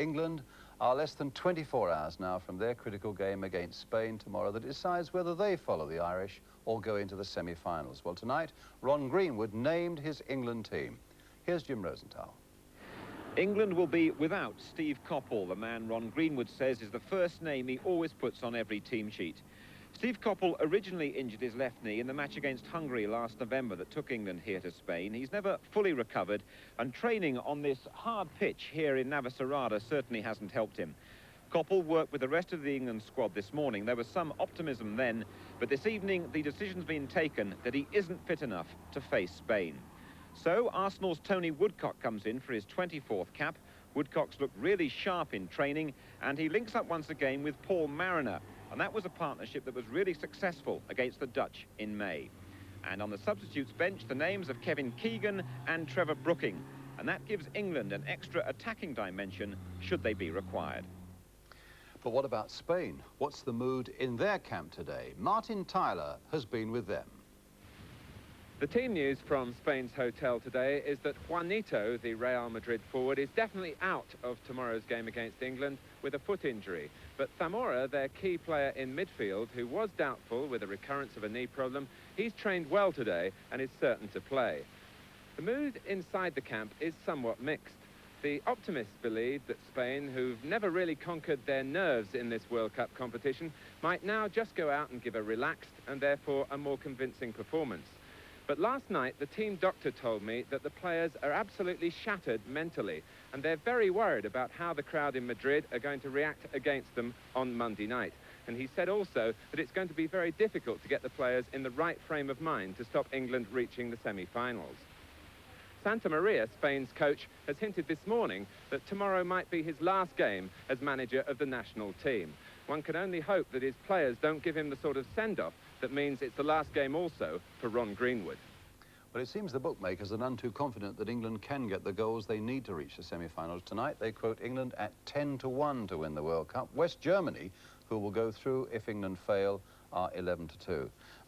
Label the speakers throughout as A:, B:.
A: England are less than 24 hours now from their critical game against Spain tomorrow that decides whether they follow the Irish or go into the semi-finals. Well, tonight, Ron Greenwood named his England team. Here's Jim Rosenthal.
B: England will be without Steve Coppell, the man Ron Greenwood says is the first name he always puts on every team sheet. Steve Coppell originally injured his left knee in the match against Hungary last November that took England here to Spain. He's never fully recovered, and training on this hard pitch here in Navacerrada certainly hasn't helped him. Coppell worked with the rest of the England squad this morning. There was some optimism then, but this evening the decision's been taken that he isn't fit enough to face Spain. So Arsenal's Tony Woodcock comes in for his 24th cap. Woodcock's looked really sharp in training, and he links up once again with Paul Mariner, and that was a partnership that was really successful against the Dutch in May. And on the substitutes bench, the names of Kevin Keegan and Trevor Brooking, and that gives England an extra attacking dimension should they be required.
A: But what about Spain? What's the mood in their camp today? Martin Tyler has been with them.
C: The team news from Spain's hotel today is that Juanito, the Real Madrid forward, is definitely out of tomorrow's game against England with a foot injury. But Zamora, their key player in midfield, who was doubtful with a recurrence of a knee problem, he's trained well today and is certain to play. The mood inside the camp is somewhat mixed. The optimists believe that Spain, who've never really conquered their nerves in this World Cup competition, might now just go out and give a relaxed and therefore a more convincing performance. But last night, the team doctor told me that the players are absolutely shattered mentally, and they're very worried about how the crowd in Madrid are going to react against them on Monday night. And he said also that it's going to be very difficult to get the players in the right frame of mind to stop England reaching the semi-finals. Santa Maria, Spain's coach, has hinted this morning that tomorrow might be his last game as manager of the national team. One can only hope that his players don't give him the sort of send-off that means it's the last game also for Ron Greenwood.
A: Well, it seems the bookmakers are none too confident that England can get the goals they need to reach the semi-finals tonight. They quote England at 10-1 to win the World Cup. West Germany, who will go through if England fail, are 11-2.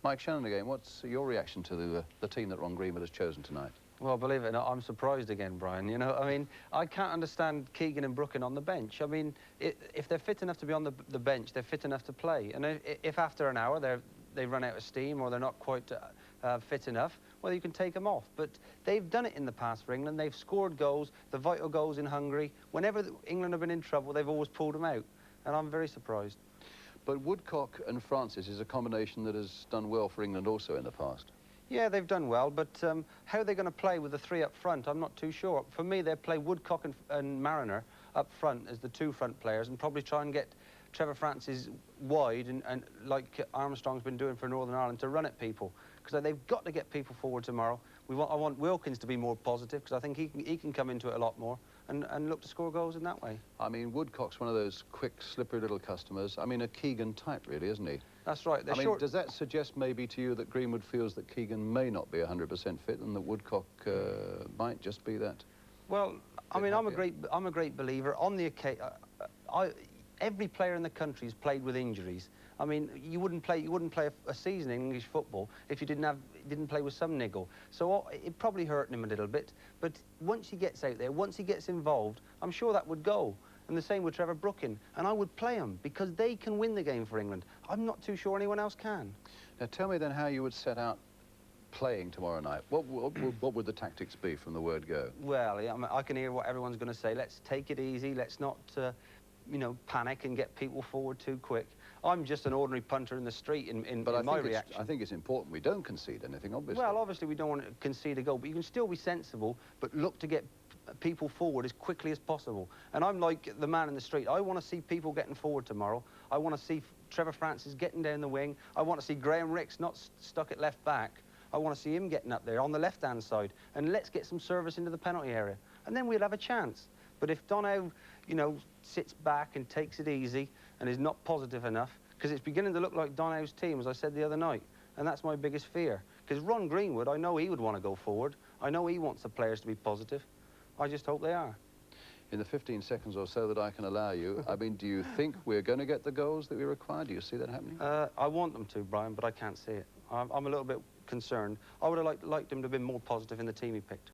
A: Mick Channon again, what's your reaction to the team that Ron Greenwood has chosen tonight?
D: Well, believe it or not, I'm surprised again, Brian. You know, I mean, I can't understand Keegan and Brooking on the bench. I mean, if they're fit enough to be on the bench, they're fit enough to play. And if after an hour they run out of steam or they're not quite fit enough, well, you can take them off. But they've done it in the past for England. They've scored goals, the vital goals in Hungary. Whenever England have been in trouble, they've always pulled them out. And I'm very surprised.
A: But Woodcock and Francis is a combination that has done well for England also in the past.
D: Yeah, they've done well, but how they're going to play with the three up front, I'm not too sure. For me, they'll play Woodcock and Mariner up front as the two front players and probably try and get Trevor Francis wide and like Armstrong's been doing for Northern Ireland, to run at people. Because they've got to get people forward tomorrow. I want Wilkins to be more positive, because I think he can come into it a lot more and look to score goals in that way.
A: I mean, Woodcock's one of those quick, slippery little customers. I mean, a Keegan type, really, isn't he?
D: That's right.
A: I mean, does that suggest maybe to you that Greenwood feels that Keegan may not be 100% fit and that Woodcock might just be that?
D: Well, I mean, I'm a great believer. On the occasion, every player in the country's played with injuries. I mean, you wouldn't play a season in English football if you didn't play with some niggle. So it probably hurt him a little bit. But once he gets out there, once he gets involved, I'm sure that would go. And the same with Trevor Brooking. And I would play him because they can win the game for England. I'm not too sure anyone else can.
A: Now, tell me then how you would set out playing tomorrow night. What would the tactics be from the word go? Well,
D: yeah, I can hear what everyone's going to say. Let's take it easy. Let's not, you know, panic and get people forward too quick. I'm just an ordinary punter in the street in my reaction.
A: I think it's important we don't concede anything, obviously.
D: Well, obviously we don't want to concede a goal, but you can still be sensible, but look to get people forward as quickly as possible. And I'm like the man in the street. I want to see people getting forward tomorrow. I want to see Trevor Francis getting down the wing. I want to see Graham Ricks not stuck at left back. I want to see him getting up there on the left-hand side. And let's get some service into the penalty area. And then we'll have a chance. But if Donoghue, you know, sits back and takes it easy and is not positive enough, because it's beginning to look like Donoghue's team, as I said the other night, and that's my biggest fear. Because Ron Greenwood, I know he would want to go forward. I know he wants the players to be positive. I just hope they are.
A: In the 15 seconds or so that I can allow you, I mean, do you think we're going to get the goals that we require? Do you see that happening?
D: I want them to, Brian, but I can't see it. I'm a little bit concerned. I would have liked him to have been more positive in the team he picked.